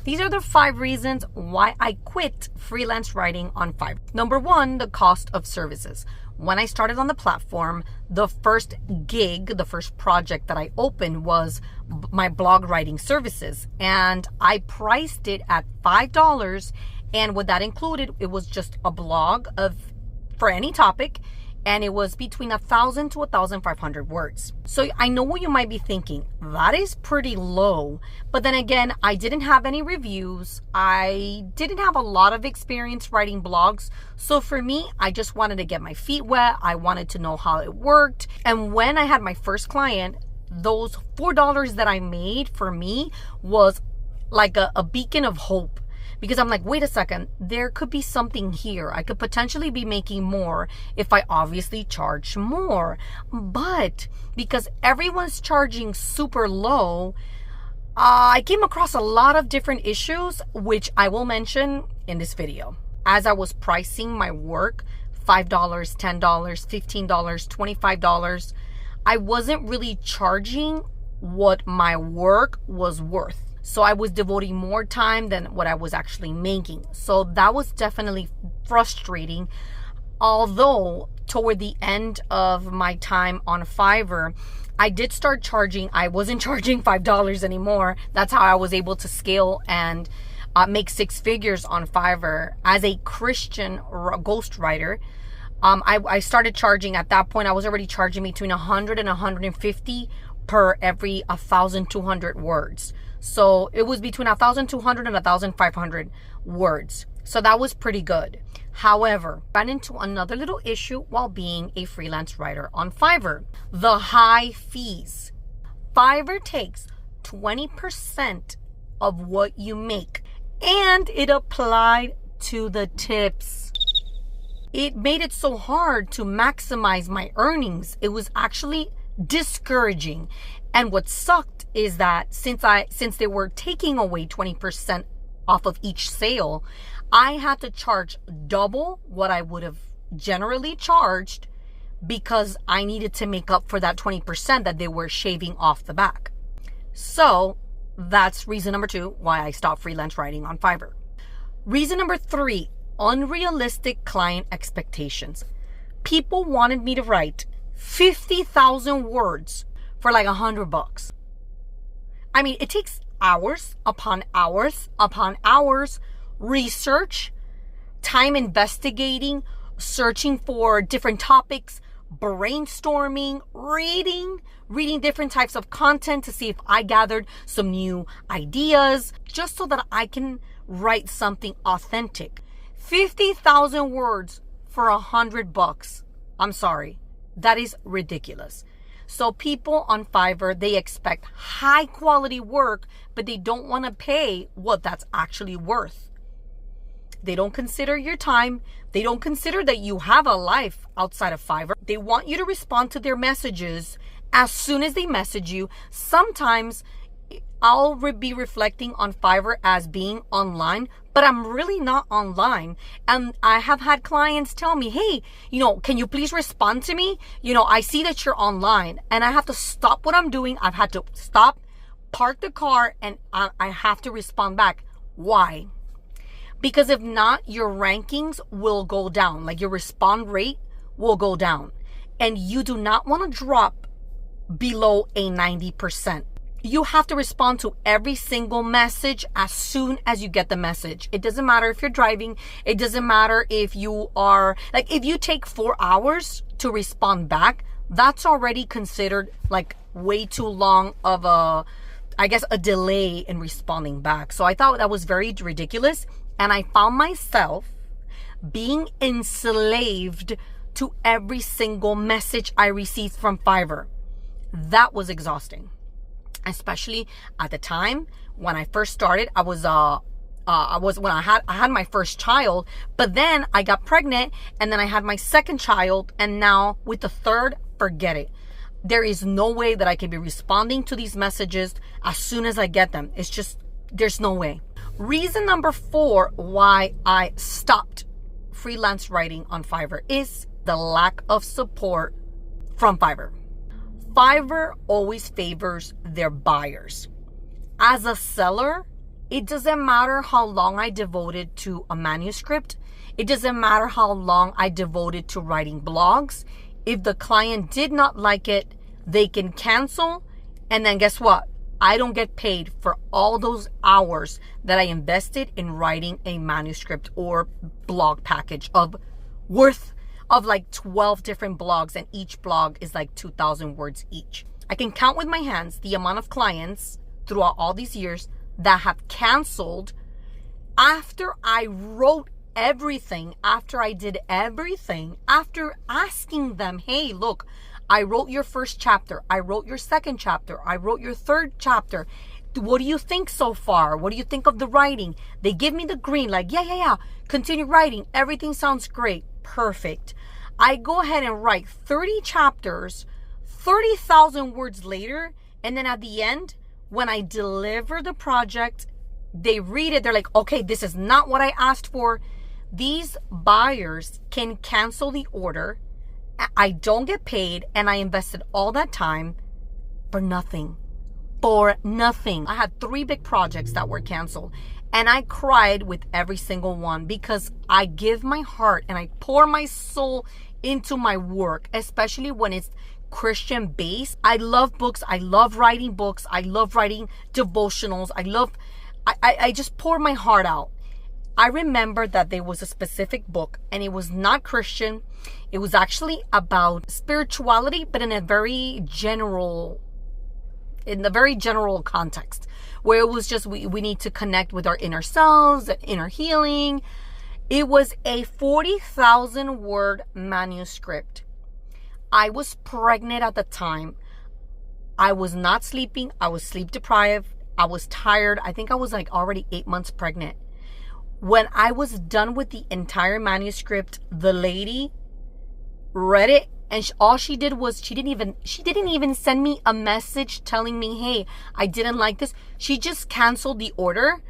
These are the 5 reasons why I quit freelance writing on Fiverr. Number 1, the cost of services. When I started on the platform, the first gig, the first project that I opened was my blog writing services. And I priced it at $5. And what that included, it was just a blog for any topic. And it was between 1,000 to 1,500 words. So I know what you might be thinking. That is pretty low. But then again, I didn't have any reviews. I didn't have a lot of experience writing blogs. So for me, I just wanted to get my feet wet. I wanted to know how it worked. And when I had my first client, those $4 that I made for me was like a beacon of hope. Because I'm like, wait a second, there could be something here. I could potentially be making more if I obviously charge more. But because everyone's charging super low, I came across a lot of different issues, which I will mention in this video. As I was pricing my work, $5, $10, $15, $25, I wasn't really charging what my work was worth. So I was devoting more time than what I was actually making. So that was definitely frustrating. Although toward the end of my time on Fiverr, I did start charging. I wasn't charging $5 anymore. That's how I was able to scale and make 6 figures on Fiverr as a Christian ghostwriter. I started charging at that point. I was already charging between 100 and 150 per every 1,200 words. So it was between 1,200 and 1,500 words. So that was pretty good. However, I ran into another little issue while being a freelance writer on Fiverr. The high fees. Fiverr takes 20% of what you make, and it applied to the tips. It made it so hard to maximize my earnings. It was actually discouraging. And what sucked is that since they were taking away 20% off of each sale, I had to charge double what I would have generally charged because I needed to make up for that 20% that they were shaving off the back. So that's reason number 2 why I stopped freelance writing on Fiverr. Reason number 3, unrealistic client expectations. People wanted me to write 50,000 words for like $100. I mean, it takes hours upon hours upon hours, research, time investigating, searching for different topics, brainstorming, reading different types of content to see if I gathered some new ideas, just so that I can write something authentic. 50,000 words for $100. I'm sorry. That is ridiculous. So people on Fiverr, they expect high quality work, but they don't want to pay what that's actually worth. They don't consider your time. They don't consider that you have a life outside of Fiverr. They want you to respond to their messages as soon as they message you. Sometimes I'll be reflecting on Fiverr as being online, but I'm really not online. And I have had clients tell me, hey, can you please respond to me? I see that you're online, and I have to stop what I'm doing. I've had to stop, park the car, and I have to respond back. Why? Because if not, your rankings will go down. Like your respond rate will go down. And you do not want to drop below a 90%. You have to respond to every single message as soon as you get the message. It doesn't matter if you're driving. It doesn't matter if you are, if you take 4 hours to respond back, that's already considered like way too long of a delay in responding back. So I thought that was very ridiculous. And I found myself being enslaved to every single message I received from Fiverr. That was exhausting. Especially at the time when I first started, I had my first child, but then I got pregnant, and then I had my second child, and now with the third, forget it. There is no way that I can be responding to these messages as soon as I get them. It's just, there's no way. Reason number 4 why I stopped freelance writing on Fiverr is the lack of support from Fiverr. Fiverr always favors their buyers. As a seller, It doesn't matter how long I devoted to a manuscript. It doesn't matter how long I devoted to writing blogs. If the client did not like it, they can cancel. And then guess what? I don't get paid for all those hours that I invested in writing a manuscript or blog package of like 12 different blogs, and each blog is like 2,000 words each. I can count with my hands the amount of clients throughout all these years that have canceled after I wrote everything, after I did everything, after asking them, hey, look, I wrote your first chapter, I wrote your second chapter, I wrote your third chapter. What do you think so far? What do you think of the writing? They give me the green, like, yeah, continue writing. Everything sounds great. Perfect. I go ahead and write 30 chapters, 30,000 words later, and then at the end, when I deliver the project, they read it, they're like, okay, this is not what I asked for. These buyers can cancel the order. I don't get paid, and I invested all that time for nothing. For nothing. I had 3 big projects that were canceled, and I cried with every single one because I give my heart and I pour my soul into my work, especially when it's Christian based. I love books. I love writing books. I love writing devotionals. I just pour my heart out. I remember that there was a specific book, and it was not Christian. It was actually about spirituality, but in a very general context, where it was just we need to connect with our inner selves, inner healing. It was a 40,000 word manuscript. I was pregnant at the time. I was not sleeping. I was sleep deprived. I was tired. I think I was like already 8 months pregnant. When I was done with the entire manuscript, the lady read it, and all she did was she didn't even send me a message telling me, hey, I didn't like this. She just canceled the order,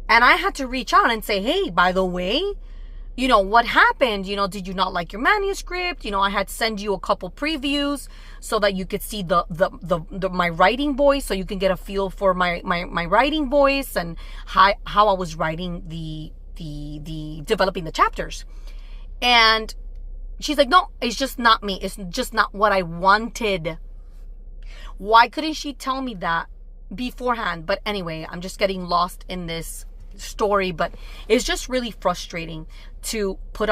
and I had to reach out and say, hey, by the way, what happened? Did you not like your manuscript? I had sent you a couple previews so that you could see my writing voice, so you can get a feel for my writing voice and how I was writing the developing the chapters. And she's like, no, it's just not me. It's just not what I wanted. Why couldn't she tell me that beforehand? But anyway, I'm just getting lost in this story, but it's just really frustrating to put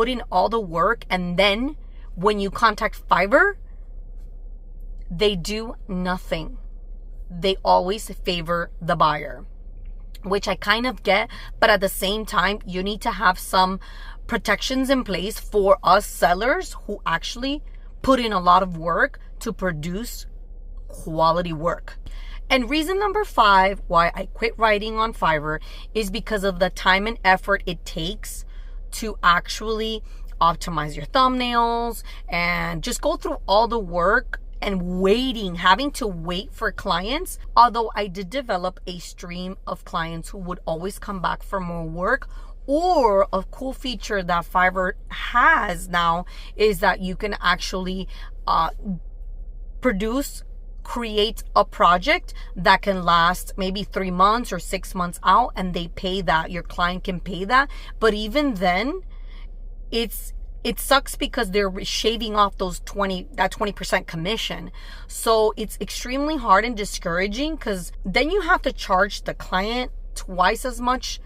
in all the work, and then when you contact Fiverr, they do nothing. They always favor the buyer, which I kind of get, but at the same time, you need to have some protections in place for us sellers who actually put in a lot of work to produce quality work. And reason number 5 why I quit writing on Fiverr is because of the time and effort it takes to actually optimize your thumbnails and just go through all the work and having to wait for clients. Although I did develop a stream of clients who would always come back for more work. Or a cool feature that Fiverr has now is that you can actually create a project that can last maybe 3 months or 6 months out, and they pay that. Your client can pay that. But even then, it sucks because they're shaving off that 20% commission. So it's extremely hard and discouraging, because then you have to charge the client twice as much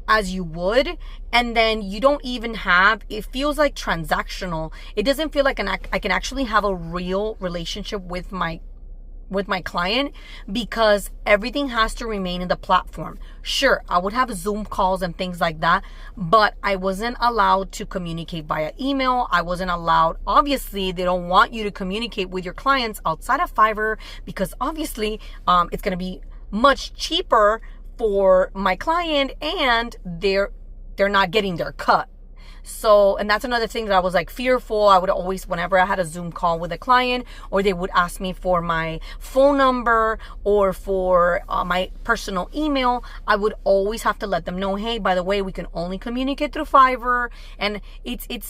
as you would, and then you don't even have, it feels like transactional. It doesn't feel like I can actually have a real relationship with my client, because everything has to remain in the platform. Sure, I would have Zoom calls and things like that, but I wasn't allowed to communicate via email. I wasn't allowed, obviously, they don't want you to communicate with your clients outside of Fiverr, because obviously it's going to be much cheaper for my client, and they're not getting their cut. So, and that's another thing that I was like fearful. I would always, whenever I had a Zoom call with a client, or they would ask me for my phone number or for my personal email, I would always have to let them know, hey, by the way, we can only communicate through Fiverr. And it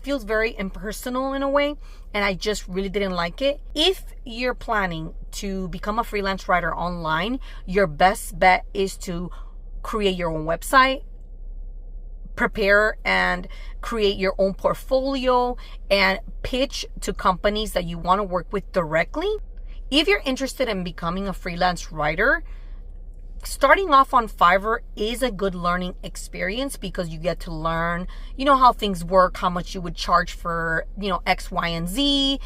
feels very impersonal in a way. And I just really didn't like it. If you're planning to become a freelance writer online, your best bet is to create your own website, prepare and create your own portfolio, and pitch to companies that you want to work with directly. If you're interested in becoming a freelance writer, starting off on Fiverr is a good learning experience because you get to learn, how things work, how much you would charge for, X, Y, and Z.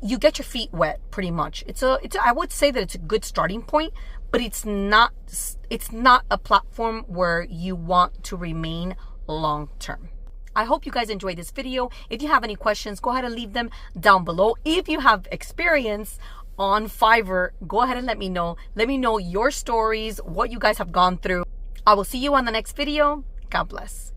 You get your feet wet pretty much. I would say that it's a good starting point, but it's not a platform where you want to remain long term. I hope you guys enjoyed this video. If you have any questions, go ahead and leave them down below. If you have experience on Fiverr, go ahead and let me know. Let me know your stories, what you guys have gone through. I will see you on the next video. God bless.